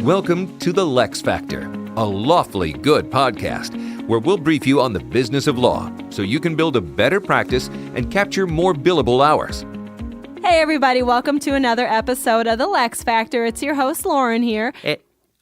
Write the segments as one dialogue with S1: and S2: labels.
S1: Welcome to the LeXFactor, a lawfully good podcast where we'll brief you on the business of law so you can build a better practice and capture more billable hours.
S2: Hey everybody, welcome to another episode of the LeXFactor. It's your host Lauren here.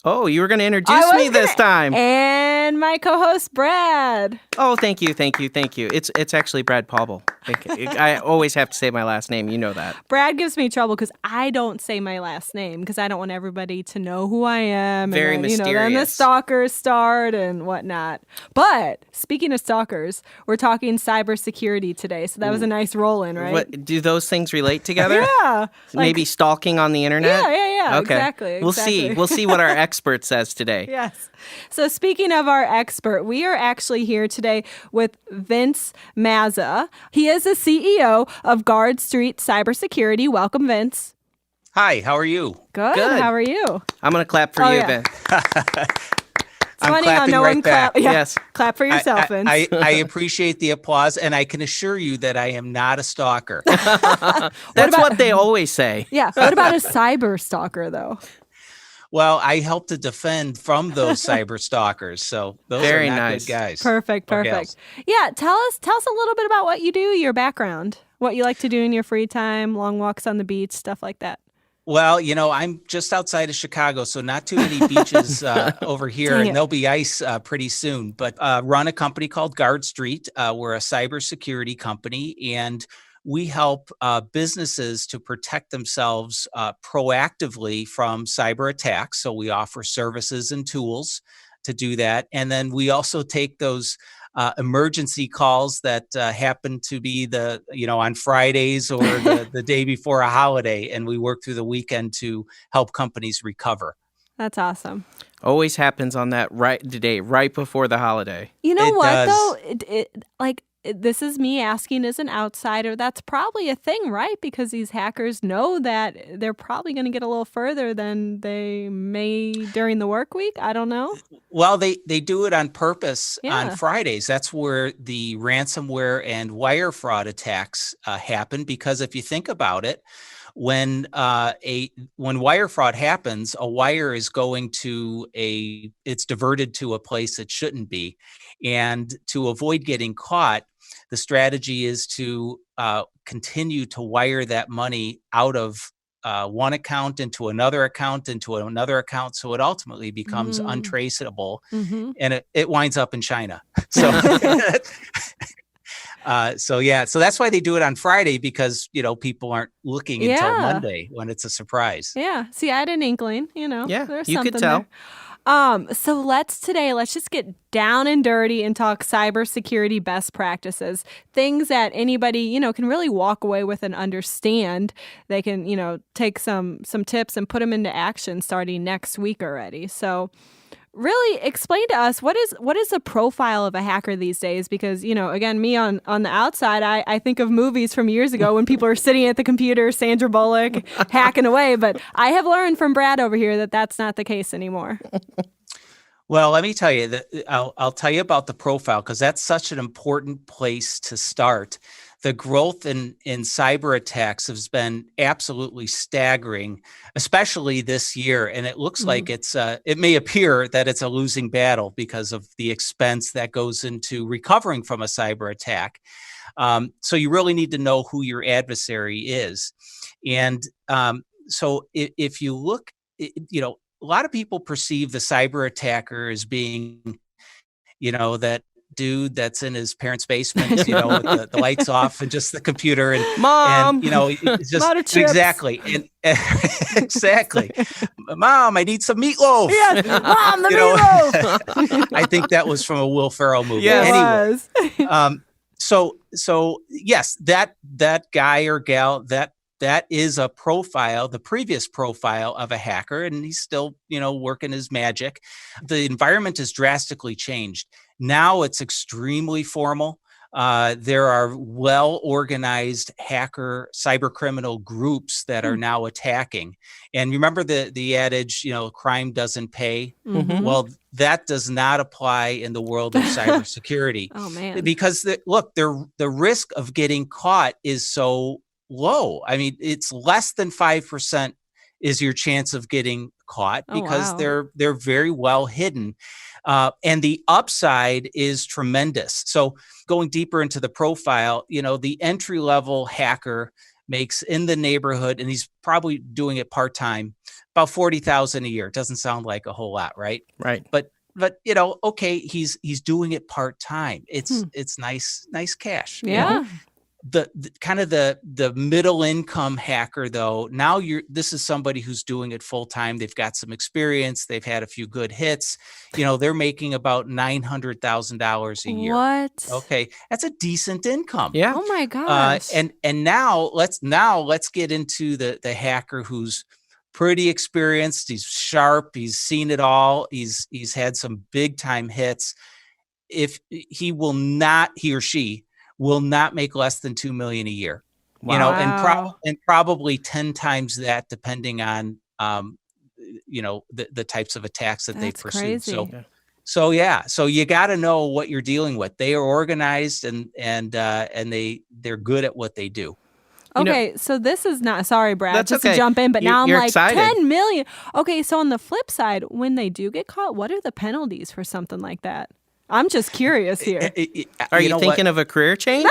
S3: Oh, you were going to introduce me this time.
S2: And my co-host Brad.
S3: Oh, thank you. It's actually Brad Paubel. I always have to say my last name. You know that.
S2: Brad gives me trouble because I don't say my last name because I don't want everybody to know who I am.
S3: Very
S2: and then,
S3: mysterious.
S2: Then the stalkers start and whatnot. But speaking of stalkers, we're talking cybersecurity today. So that was a nice roll-in, right?
S3: What, do those things relate together?
S2: Yeah.
S3: Maybe stalking on the internet?
S2: Yeah.
S3: Okay.
S2: Exactly.
S3: We'll see. We'll see what our expert says today.
S2: Yes. So speaking of our expert, we are actually here today with Vince Mazza. He is the CEO of Guard Street Cybersecurity. Welcome, Vince.
S4: Hi, how are you?
S2: Good. How are you?
S3: I'm going to clap for you,
S2: yeah.
S3: Vince.
S4: I'm clapping right back.
S3: Yes.
S2: Clap for yourself, Vince.
S4: I appreciate the applause, and I can assure you that I am not a stalker.
S3: That's what they always say.
S2: Yeah. What about a cyber stalker, though?
S4: Well, I help to defend from those cyber stalkers, so those
S3: Very
S4: are not
S3: nice.
S4: good guys.
S2: Perfect. Yeah, tell us a little bit about what you do, your background, what you like to do in your free time, long walks on the beach, stuff like that.
S4: Well, I'm just outside of Chicago, so not too many beaches over here, and there'll be ice pretty soon. But run a company called Guard Street. We're a cybersecurity company, and we help businesses to protect themselves proactively from cyber attacks. So we offer services and tools to do that. And then we also take those emergency calls that happen to be on Fridays or the day before a holiday. And we work through the weekend to help companies recover.
S2: That's awesome.
S3: Always happens on that day, right before the holiday.
S2: You know
S4: It
S2: what,
S4: does.
S2: though? This is me asking as an outsider. That's probably a thing, right? Because these hackers know that they're probably going to get a little further than they may during the work week. I don't know.
S4: Well, they do it on purpose
S2: Yeah.
S4: on Fridays. That's where the ransomware and wire fraud attacks happen. Because if you think about it, when wire fraud happens, a wire is going to it's diverted to a place it shouldn't be. And to avoid getting caught, the strategy is to continue to wire that money out of one account into another account, so it ultimately becomes untraceable, and it winds up in China. So, so that's why they do it on Friday, because people aren't looking until Monday when it's a surprise.
S2: Yeah. See, I had an inkling.
S3: Yeah,
S2: there's
S3: you
S2: something
S3: could tell.
S2: there. So let's just get down and dirty and talk cybersecurity best practices, things that anybody, can really walk away with and understand. They can, take some tips and put them into action starting next week already. So really explain to us what is the profile of a hacker these days? Because, again, me on the outside, I think of movies from years ago when people are sitting at the computer, Sandra Bullock, hacking away. But I have learned from Brad over here that that's not the case anymore.
S4: Well, let me tell you that I'll tell you about the profile, because that's such an important place to start. The growth in cyber attacks has been absolutely staggering, especially this year. And it looks like it may appear that it's a losing battle because of the expense that goes into recovering from a cyber attack. So you really need to know who your adversary is. And so if you look, a lot of people perceive the cyber attacker as being, that dude that's in his parents' basement, with the lights off and just the computer and
S3: Mom,
S4: it's just
S2: lot of chips.
S4: Exactly. And exactly. Mom, I need some meatloaf.
S2: Yes, Mom, the meatloaf.
S4: I think that was from a Will Ferrell movie.
S3: Yeah,
S4: Anyway, so yes, that guy or gal, that is a profile, the previous profile of a hacker, and he's still, working his magic. The environment has drastically changed. Now it's extremely formal. There are well-organized cybercriminal groups that are now attacking. And remember the adage, crime doesn't pay?
S2: Mm-hmm.
S4: Well, that does not apply in the world of cybersecurity.
S2: Oh, man.
S4: Because the risk of getting caught is so low. I mean, it's less than 5% is your chance of getting caught
S2: Oh,
S4: because
S2: wow.
S4: they're very well hidden. And the upside is tremendous. So going deeper into the profile, the entry level hacker makes in the neighborhood, and he's probably doing it part-time, about 40,000 a year. Doesn't sound like a whole lot, right?
S3: Right.
S4: But okay, he's doing it part-time.
S2: Hmm.
S4: It's nice cash.
S2: Yeah.
S4: The kind of the middle income hacker, though, now this is somebody who's doing it full time. They've got some experience, they've had a few good hits. They're making about $900,000 a year.
S2: What?
S4: Okay, that's a decent income.
S3: Yeah.
S2: Oh my gosh.
S4: And now let's get into the hacker who's pretty experienced. He's sharp. He's seen it all. He's had some big time hits. If he or she will not make less than $2 million a year.
S3: Wow.
S4: And probably 10 times that, depending on the types of attacks that they
S2: That's
S4: pursue.
S2: crazy.
S4: So you got to know what you're dealing with. They are organized and they're good at what they do.
S2: Okay, so this is not, sorry, Brad,
S3: That's
S2: just
S3: okay.
S2: to jump in, but now I'm
S3: You're
S2: like,
S3: excited.
S2: 10 million. Okay, so on the flip side, when they do get caught, what are the penalties for something like that? I'm just curious here.
S3: Are you thinking of a career change?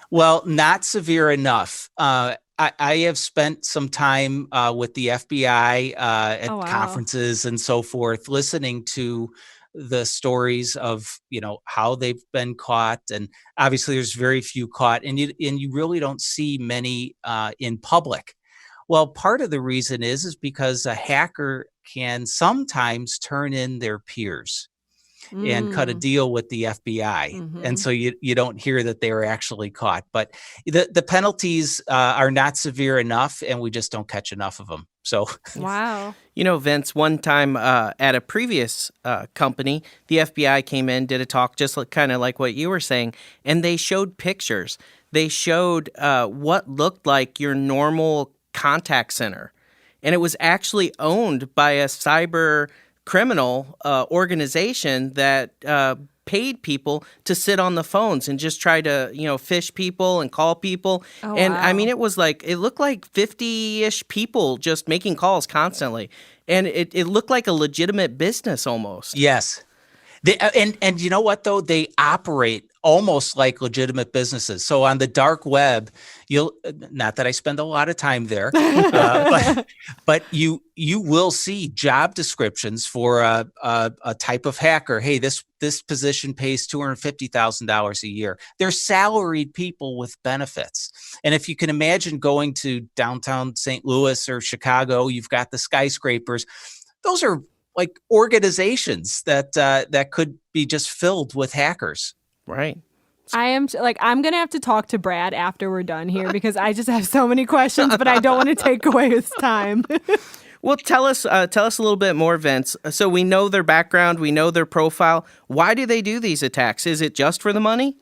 S4: Well, not severe enough. I have spent some time with the FBI at
S2: Oh, wow.
S4: conferences and so forth, listening to the stories of how they've been caught, and obviously there's very few caught, and you really don't see many in public. Well, part of the reason is because a hacker can sometimes turn in their peers and cut a deal with the FBI. And so you don't hear that they were actually caught. But the penalties are not severe enough, and we just don't catch enough of them. So
S2: Wow.
S3: Vince, one time at a previous company, the FBI came in, did a talk just kind of like what you were saying, and they showed pictures. They showed what looked like your normal contact center. And it was actually owned by a cyber criminal organization that paid people to sit on the phones and just try to, phish people and call people.
S2: Oh,
S3: and
S2: wow.
S3: I mean, it looked like 50-ish people just making calls constantly. And it looked like a legitimate business almost.
S4: yes. And you know what, though? They operate almost like legitimate businesses. So on the dark web, not that I spend a lot of time there, but you will see job descriptions for a type of hacker. Hey, this position pays $250,000 a year. They're salaried people with benefits. And if you can imagine going to downtown St. Louis or Chicago, you've got the skyscrapers. Those are like organizations that could be just filled with hackers.
S3: Right.
S2: I'm going to have to talk to Brad after we're done here because I just have so many questions, but I don't want to take away his time.
S3: Well, tell us a little bit more, Vince. So we know their background, we know their profile. Why do they do these attacks? Is it just for the money?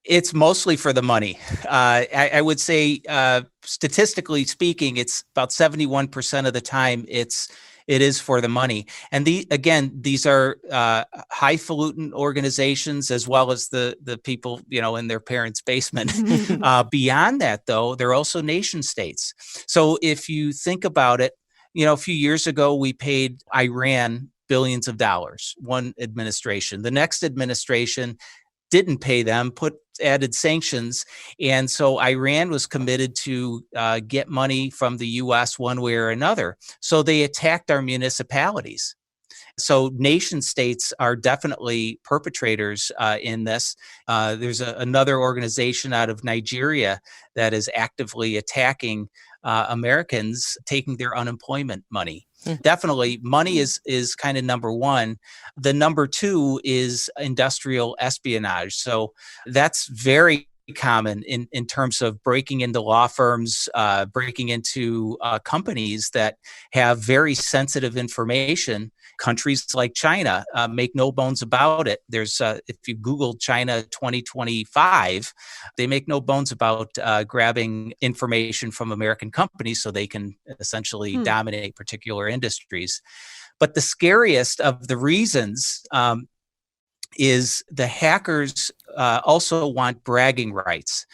S4: It's mostly for the money. I would say, statistically speaking, it's about 71% of the time it is for the money. And these are highfalutin organizations, as well as the people, in their parents' basement. Beyond that, though, they're also nation states. So if you think about it, a few years ago, we paid Iran billions of dollars, one administration. The next administration didn't pay them, added sanctions. And so Iran was committed to get money from the U.S. one way or another. So they attacked our municipalities. So nation states are definitely perpetrators in this. There's another organization out of Nigeria that is actively attacking Americans, taking their unemployment money. Definitely, money is kind of number one. The number two is industrial espionage. So that's very common in terms of breaking into law firms, breaking into companies that have very sensitive information. Countries like China make no bones about it. There's if you Google China 2025, they make no bones about grabbing information from American companies so they can essentially dominate particular industries. But the scariest of the reasons is the hackers also want bragging rights.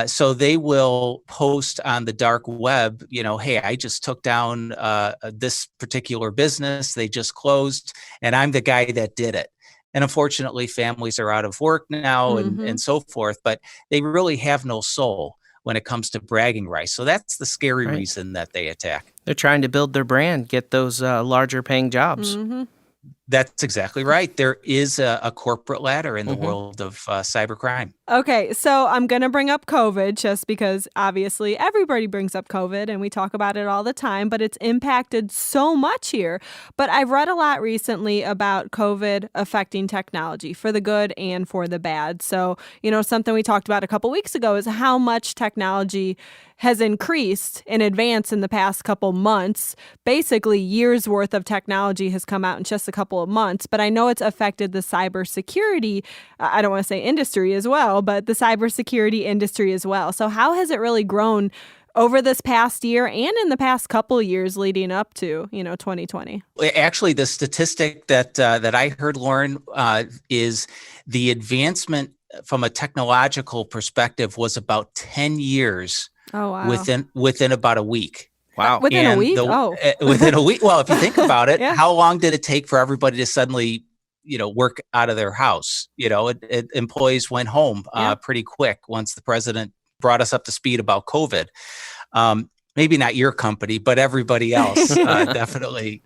S4: So they will post on the dark web, hey, I just took down this particular business. They just closed, and I'm the guy that did it. And unfortunately, families are out of work now and so forth, but they really have no soul when it comes to bragging rights. So that's the scary reason that they attack.
S3: They're trying to build their brand, get those larger paying jobs.
S4: That's exactly right. There is a corporate ladder in the world of cybercrime.
S2: Okay, so I'm going to bring up COVID just because obviously everybody brings up COVID and we talk about it all the time, but it's impacted so much here. But I've read a lot recently about COVID affecting technology for the good and for the bad. So, something we talked about a couple weeks ago is how much technology has increased in advance in the past couple months. Basically, years worth of technology has come out in just a couple of months, but I know it's affected the cybersecurity, I don't want to say industry as well, but the cybersecurity industry as well. So how has it really grown over this past year and in the past couple of years leading up to, 2020?
S4: Actually, the statistic that I heard, Lauren, is the advancement from a technological perspective was about 10 years.
S2: Oh, wow.
S4: Within about a week.
S3: Wow.
S2: Within a week?
S4: Within a week. Well, if you think about it,
S2: Yeah.
S4: How long did it take for everybody to suddenly, work out of their house? Employees went home pretty quick once the president brought us up to speed about COVID. Maybe not your company, but everybody else definitely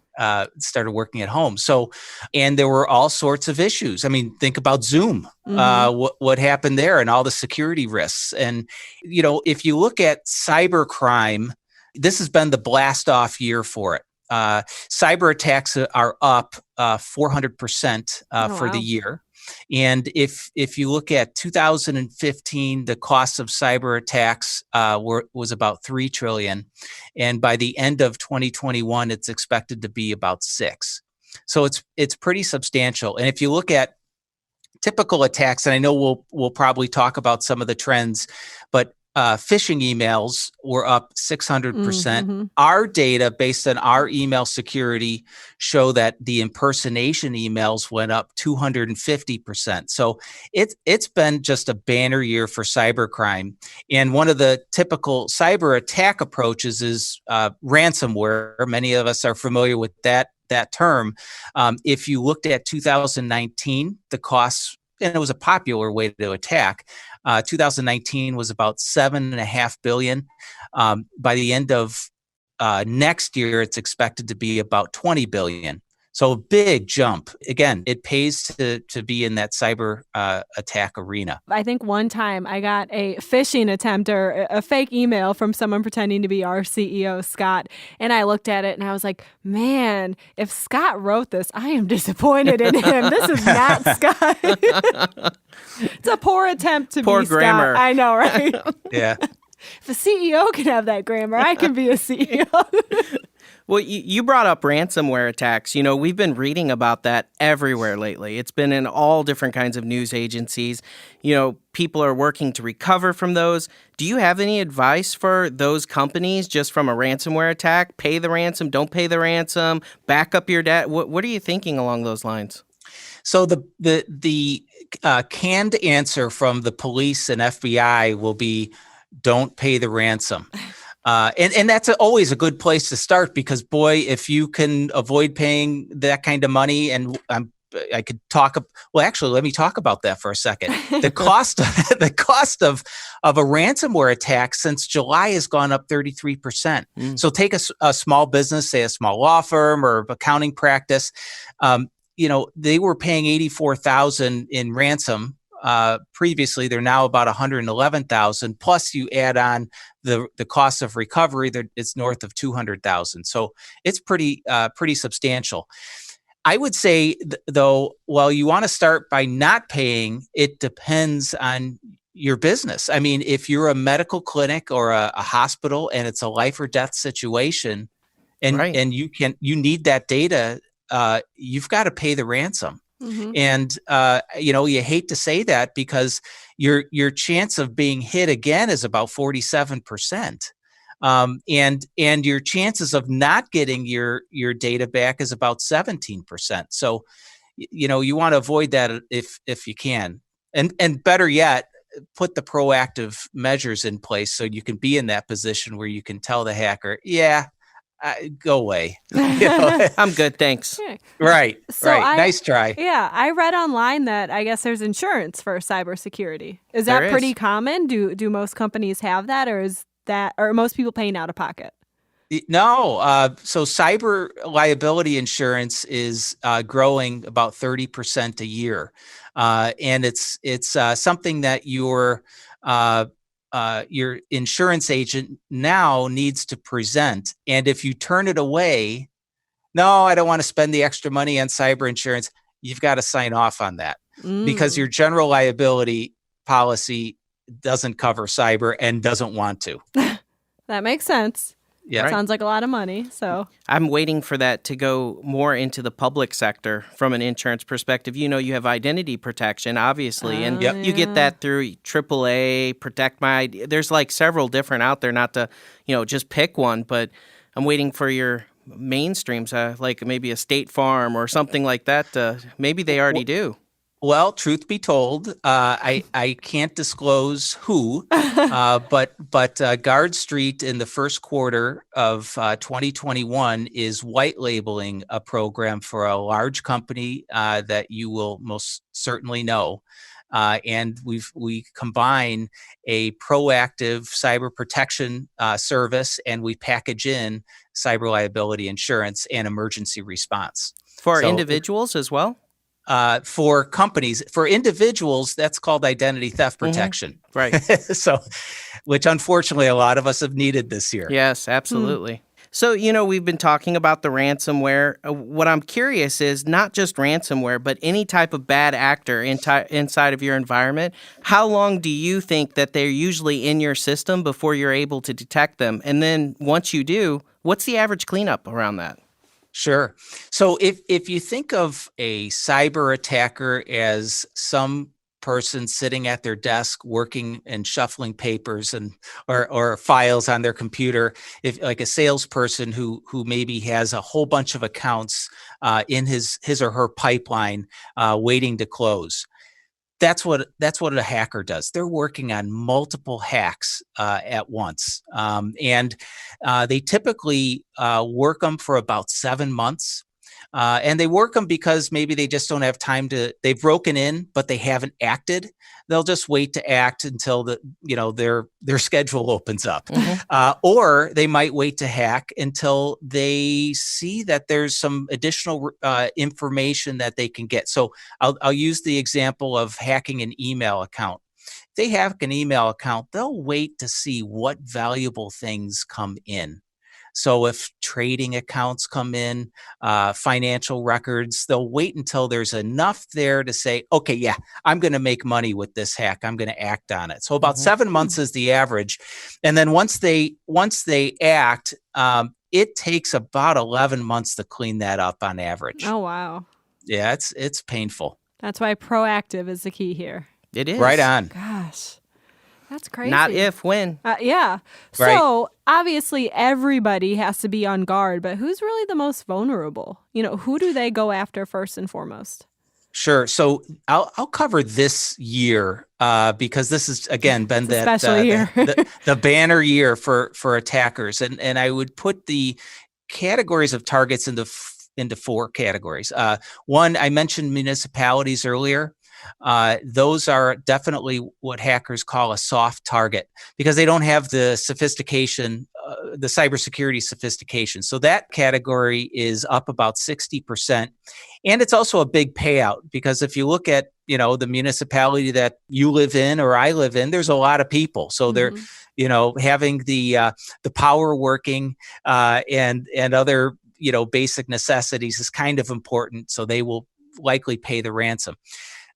S4: started working at home. So, and there were all sorts of issues. I mean, think about Zoom, what happened there and all the security risks. And, if you look at cybercrime, this has been the blast off year for it. Cyber attacks are up 400% for the year. And if you look at 2015, the cost of cyber attacks was about $3 trillion. And by the end of 2021, it's expected to be about $6 trillion. So it's pretty substantial. And if you look at typical attacks, and I know we'll probably talk about some of the trends, but phishing emails were up 600%. Our data, based on our email security, show that the impersonation emails went up 250%. So it's been just a banner year for cybercrime. And one of the typical cyber attack approaches is ransomware. Many of us are familiar with that term. If you looked at 2019, the costs, and it was a popular way to attack. 2019 was about $7.5 billion. By the end of next year, it's expected to be about $20 billion. So a big jump. Again, it pays to be in that cyber attack arena.
S2: I think one time I got a phishing attempt or a fake email from someone pretending to be our CEO, Scott. And I looked at it and I was like, man, if Scott wrote this, I am disappointed in him. This is not Scott. It's a poor attempt to
S3: Poor
S2: be
S3: grammar.
S2: Scott. I know, right?
S4: Yeah.
S2: If a CEO can have that grammar, I can be a CEO.
S3: Well, you brought up ransomware attacks. We've been reading about that everywhere lately. It's been in all different kinds of news agencies. People are working to recover from those. Do you have any advice for those companies just from a ransomware attack? Pay the ransom, don't pay the ransom, back up your debt. What are you thinking along those lines?
S4: So the canned answer from the police and FBI will be, don't pay the ransom. And that's always a good place to start because, boy, if you can avoid paying that kind of money, and I could talk. Well, actually, let me talk about that for a second. The cost of a ransomware attack since July has gone up 33%. So take a small business, say a small law firm or accounting practice. They were paying $84,000 in ransom. Previously, they're now about $111,000. Plus, you add on the cost of recovery, it's north of $200,000. So it's pretty substantial. I would say, though, while you want to start by not paying, it depends on your business. I mean, if you're a medical clinic or a hospital and it's a life or death situation, and you need that data, you've got to pay the ransom. And, you hate to say that because your chance of being hit again is about 47%. And your chances of not getting your data back is about 17%. So, you want to avoid that if you can. And better yet, put the proactive measures in place so you can be in that position where you can tell the hacker, go away.
S3: I'm good, thanks.
S2: Yeah.
S4: Right.
S2: So
S4: right. Nice try.
S2: Yeah, I read online that I guess there's insurance for cybersecurity. Is
S3: There
S2: that
S3: is.
S2: pretty common? Do most companies have that, or are most people paying out of pocket?
S4: No. So cyber liability insurance is growing about 30% a year. And it's something that your insurance agent now needs to present. And if you turn it away, no, I don't want to spend the extra money on cyber insurance, you've got to sign off on that because your general liability policy doesn't cover cyber and doesn't want to.
S2: That makes sense.
S4: Yeah.
S3: Right.
S2: Sounds like a lot of money. So
S3: I'm waiting for that to go more into the public sector from an insurance perspective. You have identity protection, obviously, and you get that through AAA, Protect My ID. There's like several different out there, not to, just pick one, but I'm waiting for your mainstreams, like maybe a State Farm or something like that. Maybe they already do.
S4: Well, truth be told, I can't disclose who, but Guard Street in the first quarter of 2021 is white labeling a program for a large company that you will most certainly know. And we combine a proactive cyber protection service, and we package in cyber liability insurance and emergency response.
S3: For individuals as well?
S4: For companies. For individuals, that's called identity theft protection.
S3: Right.
S4: So, which unfortunately a lot of us have needed this year.
S3: Yes, absolutely. So, we've been talking about the ransomware. What I'm curious is not just ransomware, but any type of bad actor inside of your environment. How long do you think that they're usually in your system before you're able to detect them? And then once you do, what's the average cleanup around that?
S4: Sure. So if you think of a cyber attacker as some person sitting at their desk working and shuffling papers or files on their computer, if like a salesperson who maybe has a whole bunch of accounts in his or her pipeline waiting to close. That's what a hacker does. They're working on multiple hacks at once, and they typically work them for about 7 months. And they work them because maybe they just don't have time they've broken in, but they haven't acted. They'll just wait to act until their schedule opens up. Or they might wait to hack until they see that there's some additional information that they can get. So I'll use the example of hacking an email account. If they hack an email account, they'll wait to see what valuable things come in. So if trading accounts come in, financial records, they'll wait until there's enough there to say, okay, yeah, I'm going to make money with this hack. I'm going to act on it. So about 7 months is the average. And then once they act, it takes about 11 months to clean that up on average.
S2: Oh, wow.
S4: Yeah, it's painful.
S2: That's why proactive is the key here.
S3: It is.
S4: Right on.
S2: Gosh. That's crazy.
S3: Not if, when.
S2: Yeah.
S4: Right.
S2: So obviously everybody has to be on guard, but who's really the most vulnerable? Who do they go after first and foremost?
S4: Sure. So I'll cover this year because this has again been that
S2: special year.
S4: the banner year for attackers, and I would put the categories of targets into 4 categories. One, I mentioned municipalities earlier. Those are definitely what hackers call a soft target because they don't have the sophistication, the cybersecurity sophistication. So that category is up about 60%. And it's also a big payout because if you look at, the municipality that you live in or I live in, there's a lot of people. So they're, having the power working and other, basic necessities is kind of important. So they will likely pay the ransom.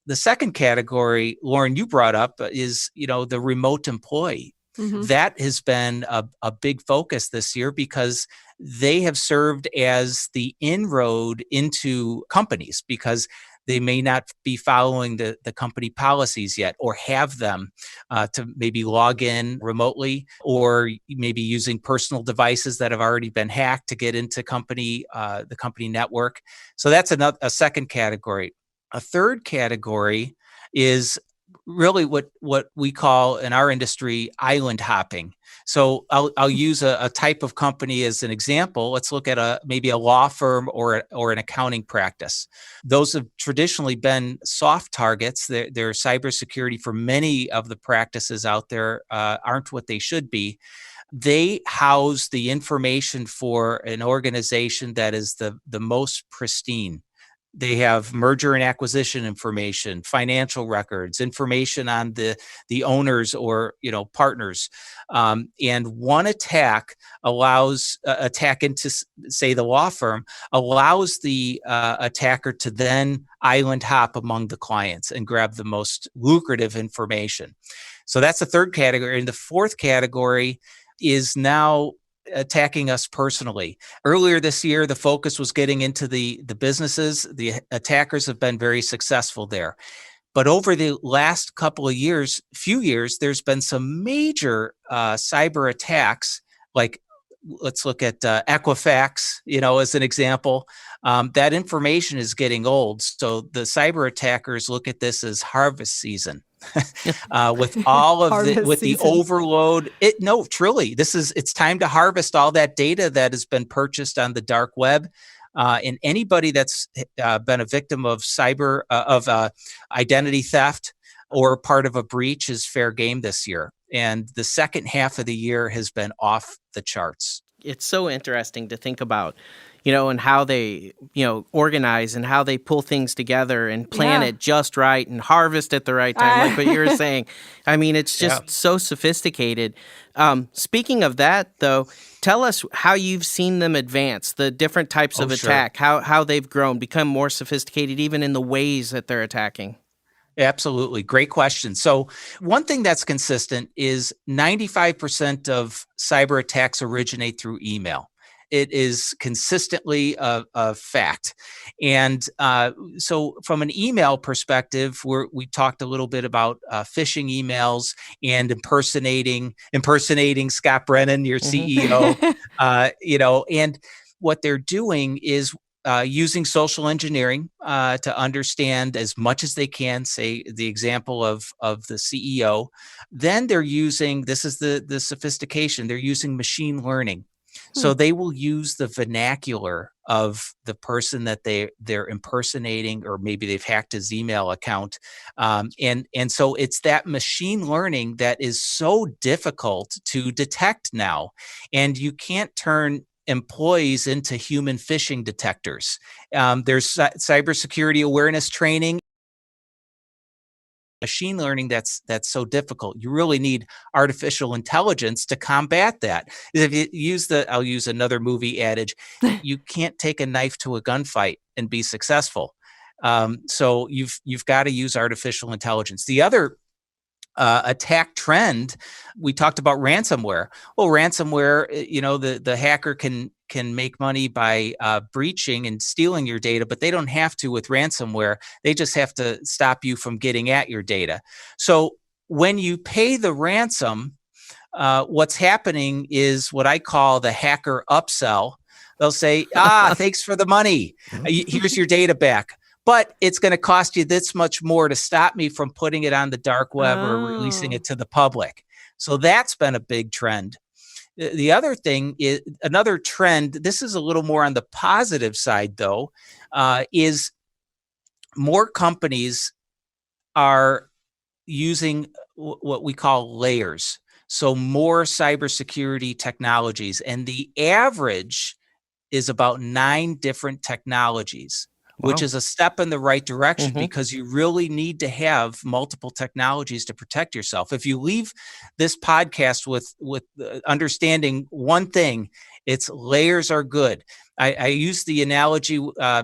S4: The second category, Lauren, you brought up is, the remote employee. That has been a big focus this year because they have served as the inroad into companies because They may not be following the company policies yet, or have them to maybe log in remotely, or maybe using personal devices that have already been hacked to get into the company network. So that's a second category. A third category is really what we call in our industry island hopping. So I'll use a type of company as an example. Let's look at maybe a law firm or an accounting practice. Those have traditionally been soft targets. Their cybersecurity for many of the practices out there aren't what they should be. They house the information for an organization that is the most pristine. They have merger and acquisition information, financial records, information on the owners or partners, and one attack into say the law firm allows the attacker to then island hop among the clients and grab the most lucrative information. So that's the third category, and the fourth category is now attacking us personally. Earlier this year, the focus was getting into the businesses. The attackers have been very successful there. But over the last few years, there's been some major cyber attacks. Like, let's look at Equifax, as an example. That information is getting old. So the cyber attackers look at this as harvest season. With all of the overload. Truly, it's time to harvest all that data that has been purchased on the dark web. And anybody that's been a victim of identity theft or part of a breach is fair game this year. And the second half of the year has been off the charts.
S3: It's so interesting to think about, and how they, organize and how they pull things together and plan it just right and harvest at the right time, like what you were saying. I mean, it's just so sophisticated. Speaking of that, though, tell us how you've seen them advance, the different types of attack, how they've grown, become more sophisticated, even in the ways that they're attacking.
S4: Absolutely. Great question. So one thing that's consistent is 95% of cyber attacks originate through email. It is consistently a fact. And so from an email perspective, we talked a little bit about phishing emails and impersonating Scott Brennan, your CEO, and what they're doing is using social engineering to understand as much as they can, say the example of the CEO. Then they're using, this is the sophistication, they're using machine learning. So they will use the vernacular of the person that they're impersonating, or maybe they've hacked his email account. And so it's that machine learning that is so difficult to detect now. And you can't turn employees into human phishing detectors. There's cybersecurity awareness training. Machine learning that's so difficult. You really need artificial intelligence to combat that. If you I'll use another movie adage, you can't take a knife to a gunfight and be successful. So you've got to use artificial intelligence. The other attack trend, we talked about ransomware. Well, ransomware, the hacker can make money by breaching and stealing your data, but they don't have to with ransomware. They just have to stop you from getting at your data. So when you pay the ransom, what's happening is what I call the hacker upsell. They'll say, thanks for the money. Here's your data back. But it's going to cost you this much more to stop me from putting it on the dark web or releasing it to the public. So that's been a big trend. The other thing is another trend. This is a little more on the positive side, though, is more companies are using what we call layers. So more cybersecurity technologies, and the average is about 9 different technologies. Wow. Which is a step in the right direction, because you really need to have multiple technologies to protect yourself. If you leave this podcast with understanding one thing, it's layers are good. I use the analogy.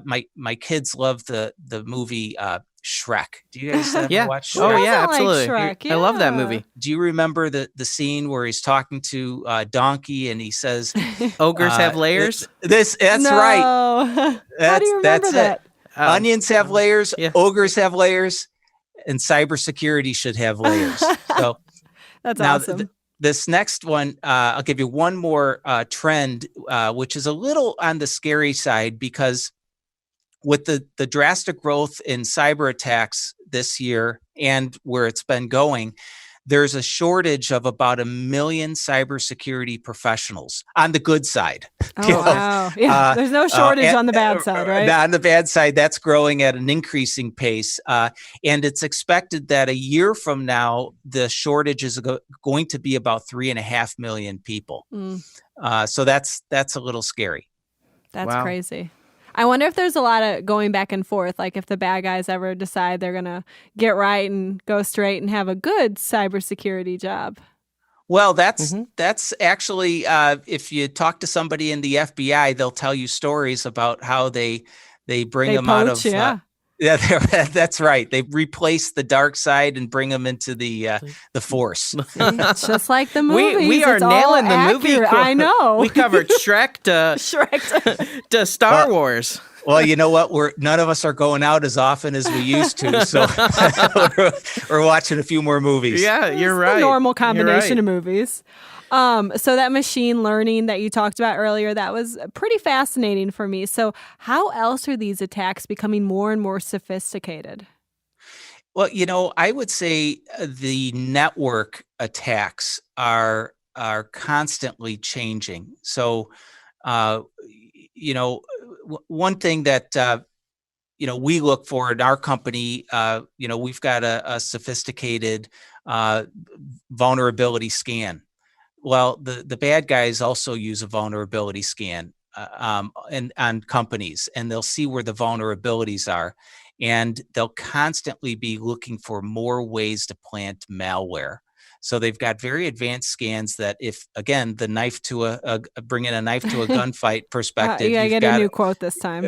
S4: My kids love the movie Shrek. Do you guys ever watch Shrek?
S3: Oh yeah, absolutely.
S2: Like Shrek,
S3: I love that movie.
S4: Do you remember the scene where he's talking to Donkey and he says,
S3: "Ogres have layers"?
S4: That's right.
S2: How do you remember that?
S4: Onions have layers,
S3: yeah.
S4: ogres have layers, and cybersecurity should have layers. So
S2: That's
S4: now
S2: awesome.
S4: this next one, I'll give you one more trend, which is a little on the scary side, because with the drastic growth in cyber attacks this year and where it's been going, there's a shortage of about 1 million cybersecurity professionals on the good side.
S2: Oh, wow. Yeah, there's no shortage on the bad side, right?
S4: On the bad side, that's growing at an increasing pace. And it's expected that a year from now, the shortage is going to be about 3.5 million people. So that's a little scary.
S2: That's crazy. I wonder if there's a lot of going back and forth, like if the bad guys ever decide they're going to get right and go straight and have a good cybersecurity job.
S4: Well, that's actually, if you talk to somebody in the FBI, they'll tell you stories about how they bring them out of. Yeah, that's right. They replace the dark side and bring them into the force.
S2: It's just like the movies.
S3: We are nailing the movie.
S2: I know.
S3: We covered Shrek to Star Wars.
S4: Well, you know what? None of us are going out as often as we used to, so we're watching a few more movies.
S3: Yeah, you're right.
S2: The normal combination of movies. So that machine learning that you talked about earlier, that was pretty fascinating for me. So how else are these attacks becoming more and more sophisticated?
S4: Well, I would say the network attacks are constantly changing. So, one thing that we look for in our company, we've got a sophisticated vulnerability scan. Well, the bad guys also use a vulnerability scan and on companies, and they'll see where the vulnerabilities are, and they'll constantly be looking for more ways to plant malware. So they've got very advanced scans that, if again the knife to bringing a knife to a gunfight perspective,
S2: I get a new quote this time.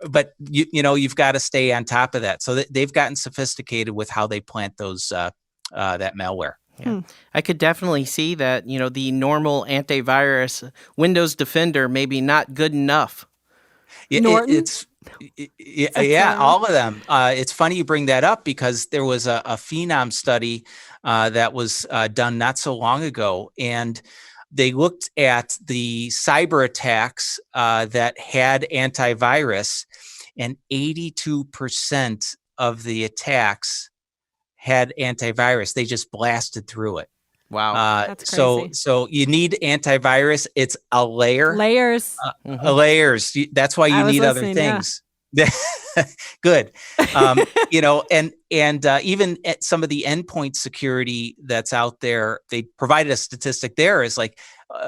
S4: But you've got to stay on top of that. So they've gotten sophisticated with how they plant those that malware.
S3: Yeah. I could definitely see that, the normal antivirus Windows Defender maybe not good enough.
S4: All of them. It's funny you bring that up, because there was a Phenom study that was done not so long ago, and they looked at the cyber attacks that had antivirus, and 82% of the attacks had antivirus. They just blasted through it.
S3: Wow.
S2: That's crazy.
S4: So you need antivirus. It's a layer.
S2: Layers.
S4: Layers. That's why you need other things. Yeah. Good. And even at some of the endpoint security that's out there, they provided a statistic there is like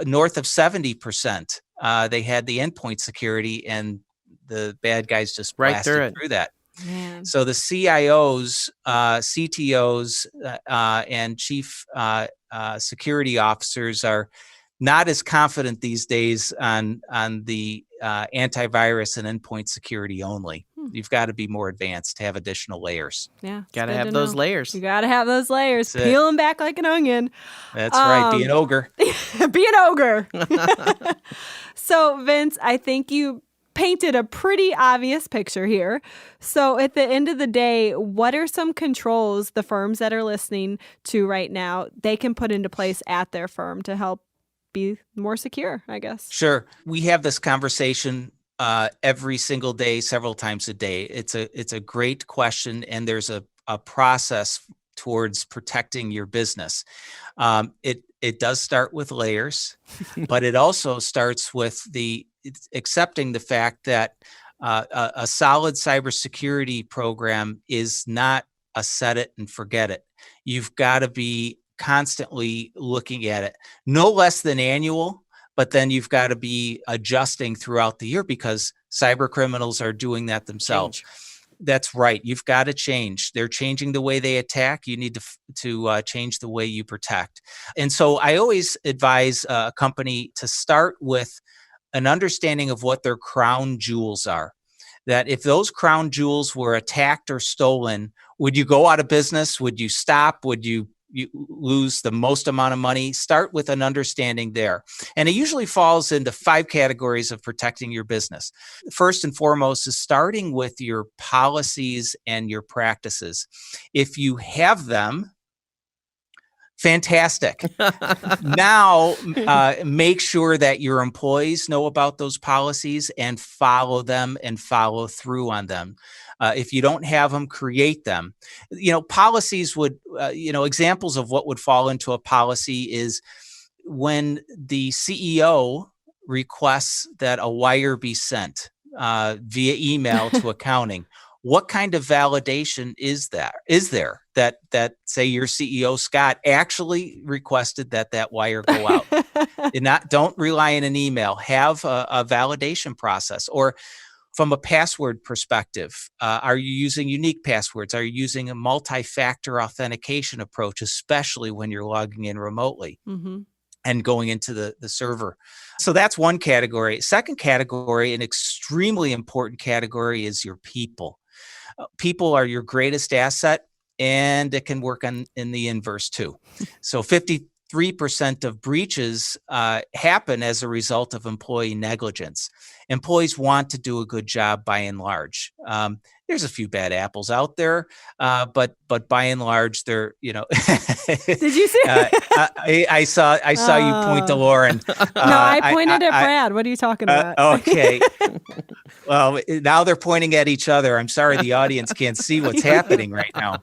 S4: north of 70%. They had the endpoint security, and the bad guys just blasted through that.
S2: Man.
S4: So the CIOs, CTOs, and chief security officers are not as confident these days on the antivirus and endpoint security only. You've got to be more advanced to have additional layers.
S2: Yeah,
S3: got to have those layers.
S2: You got to have those layers. Peel them back like an onion.
S4: That's right. Be an ogre.
S2: Be an ogre. So, Vince, I think you painted a pretty obvious picture here. So at the end of the day, what are some controls the firms that are listening to right now, they can put into place at their firm to help be more secure, I guess?
S4: Sure. We have this conversation every single day, several times a day. It's a great question, and there's a process towards protecting your business. It does start with layers, but it also starts with accepting the fact that a solid cybersecurity program is not a set it and forget it. You've got to be constantly looking at it, no less than annual, but then you've got to be adjusting throughout the year, because cybercriminals are doing that themselves. That's right. You've got to change. They're changing the way they attack. You need to change the way you protect. And so I always advise a company to start with an understanding of what their crown jewels are. That if those crown jewels were attacked or stolen, would you go out of business? Would you stop? Would you you lose the most amount of money. Start with an understanding there. And it usually falls into 5 categories of protecting your business. First and foremost is starting with your policies and your practices. If you have them, fantastic. Now, make sure that your employees know about those policies and follow them and follow through on them. If you don't have them, create them. Policies would, examples of what would fall into a policy is when the CEO requests that a wire be sent via email to accounting. What kind of validation is there that say your CEO Scott actually requested that wire go out? Don't rely on an email. Have a validation process. Or from a password perspective, are you using unique passwords? Are you using a multi-factor authentication approach, especially when you're logging in remotely? Mm-hmm. And going into the server. So that's one category. Second category, an extremely important category, is your people. People are your greatest asset, and it can work in the inverse too. So 53% of breaches happen as a result of employee negligence. Employees want to do a good job by and large. There's a few bad apples out there, but by and large, they're,
S2: Did you see?
S4: I saw you point to Lauren.
S2: No, I pointed at Brad. What are you talking about?
S4: Okay. Well, now they're pointing at each other. I'm sorry the audience can't see what's happening right now.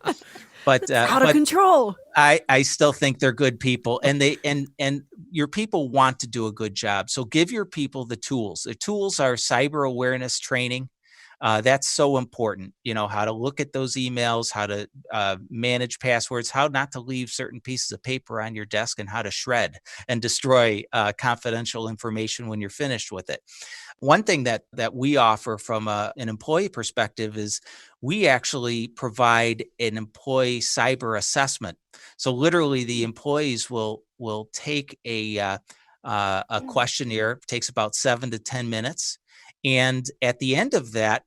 S4: But
S2: out of control.
S4: I still think they're good people, and your people want to do a good job. So give your people the tools. The tools are cyber awareness training. That's so important. How to look at those emails, how to manage passwords, how not to leave certain pieces of paper on your desk, and how to shred and destroy confidential information when you're finished with it. One thing that we offer from an employee perspective is we actually provide an employee cyber assessment. So literally the employees will take a questionnaire. It takes about 7 to 10 minutes. And at the end of that,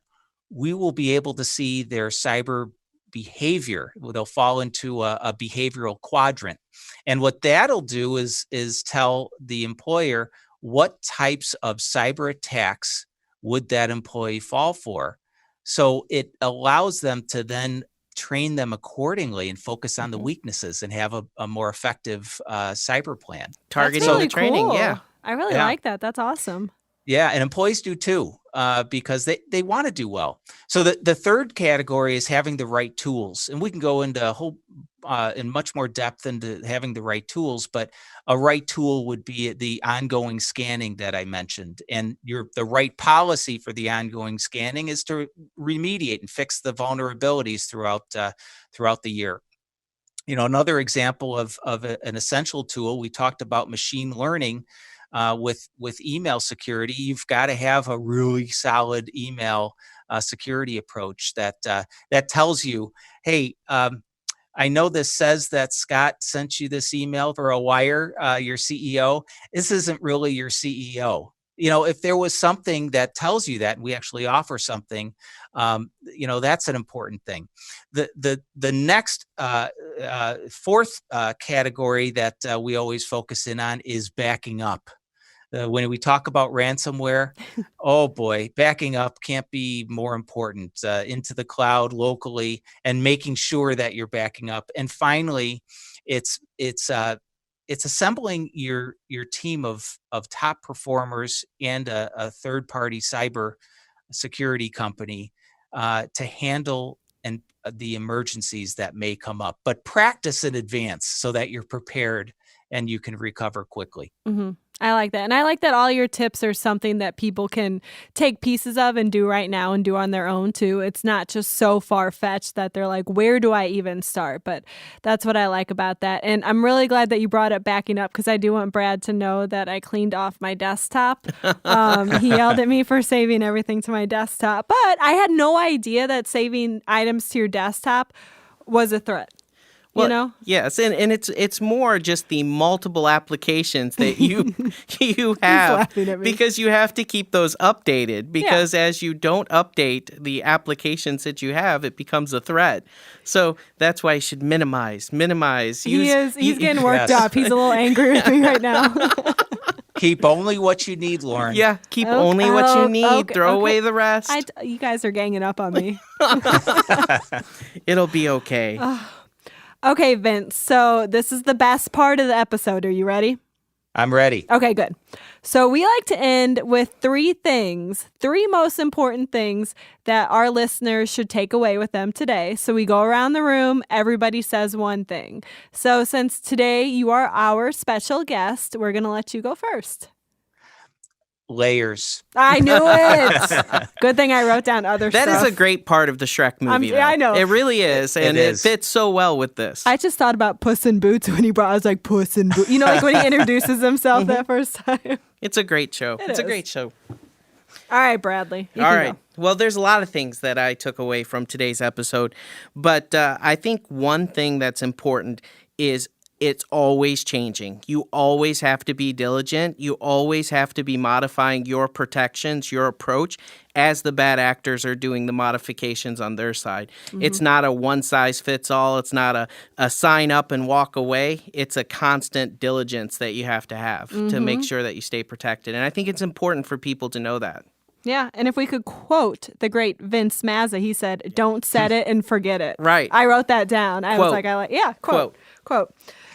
S4: we will be able to see their cyber behavior. They'll fall into a behavioral quadrant. And what that'll do is tell the employer what types of cyber attacks would that employee fall for. So it allows them to then train them accordingly and focus on the weaknesses and have a more effective cyber plan.
S3: Targeting
S2: really
S3: the training,
S2: cool.
S3: yeah.
S2: I really like that. That's awesome.
S4: Yeah, and employees do too, because they want to do well. So the third category is having the right tools, and we can go into in much more depth into having the right tools. But a right tool would be the ongoing scanning that I mentioned, and the right policy for the ongoing scanning is to remediate and fix the vulnerabilities throughout the year. Another example of an essential tool, we talked about machine learning. With email security, you've got to have a really solid email security approach that tells you, hey, I know this says that Scott sent you this email for a wire, your CEO. This isn't really your CEO. If there was something that tells you that, and we actually offer something, that's an important thing. The next fourth category that we always focus in on is backing up. When we talk about ransomware, oh boy, backing up can't be more important. Into the cloud locally, and making sure that you're backing up. And finally, it's assembling your team of top performers and a third-party cyber security company to handle the emergencies that may come up. But practice in advance so that you're prepared and you can recover quickly.
S2: Mm-hmm. I like that. And I like that all your tips are something that people can take pieces of and do right now and do on their own too. It's not just so far-fetched that they're like, where do I even start? But that's what I like about that. And I'm really glad that you brought up backing up, because I do want Brad to know that I cleaned off my desktop. He yelled at me for saving everything to my desktop, but I had no idea that saving items to your desktop was a threat.
S3: Well,
S2: you know?
S3: Yes, and it's more just the multiple applications that you have
S2: laughing at me.
S3: because you have to keep those updated because as you don't update the applications that you have, it becomes a threat. So that's why you should minimize.
S2: He's getting worked up. He's a little angry with me right now.
S4: Keep only what you need, Lauren.
S3: Yeah, keep only what you need. Throw away the rest.
S2: You guys are ganging up on me.
S3: It'll be okay.
S2: Okay, Vince. So this is the best part of the episode. Are you ready?
S4: I'm ready.
S2: Okay, good. So we like to end with three most important things that our listeners should take away with them today. So we go around the room, everybody says one thing. So since today you are our special guest, we're going to let you go first.
S4: Layers.
S2: I knew it. Good thing I wrote down other stuff.
S3: That is a great part of the Shrek movie.
S2: I know.
S3: It really is. And it fits so well with this.
S2: I just thought about Puss in Boots when I was like, Puss in Boots. You know, like when he introduces himself that first time.
S3: It's a great show. It's a great show.
S2: All right, Bradley.
S3: All right. Well, there's a lot of things that I took away from today's episode. But I think one thing that's important is it's always changing. You always have to be diligent. You always have to be modifying your protections, your approach, as the bad actors are doing the modifications on their side. Mm-hmm. It's not a one-size-fits-all. It's not a sign up and walk away. It's a constant diligence that you have to make sure that you stay protected. And I think it's important for people to know that.
S2: Yeah, and if we could quote the great Vince Mazza, he said, "Don't set it and forget it."
S3: Right.
S2: I wrote that down. I was like, quote.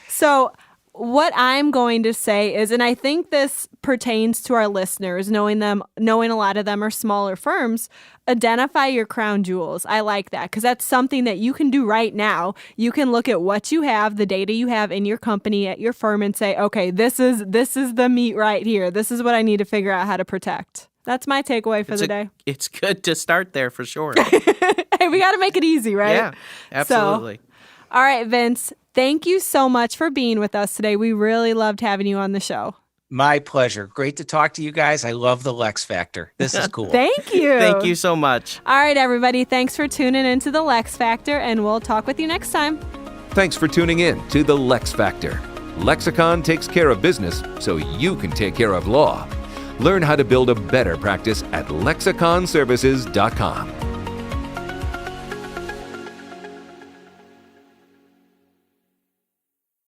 S2: So what I'm going to say is, and I think this pertains to our listeners, knowing a lot of them are smaller firms, identify your crown jewels. I like that because that's something that you can do right now. You can look at what you have, the data you have in your company, at your firm, and say, okay, this is the meat right here. This is what I need to figure out how to protect. That's my takeaway for the day.
S3: It's good to start there for sure.
S2: Hey, we got to make it easy, right?
S3: Yeah, absolutely.
S2: All right, Vince, thank you so much for being with us today. We really loved having you on the show.
S4: My pleasure. Great to talk to you guys. I love the LeXFactor. This is cool.
S2: Thank you.
S3: Thank you so much.
S2: All right, everybody. Thanks for tuning into the LeXFactor, and we'll talk with you next time.
S1: Thanks for tuning in to the LeXFactor. Lexicon takes care of business so you can take care of law. Learn how to build a better practice at lexiconservices.com.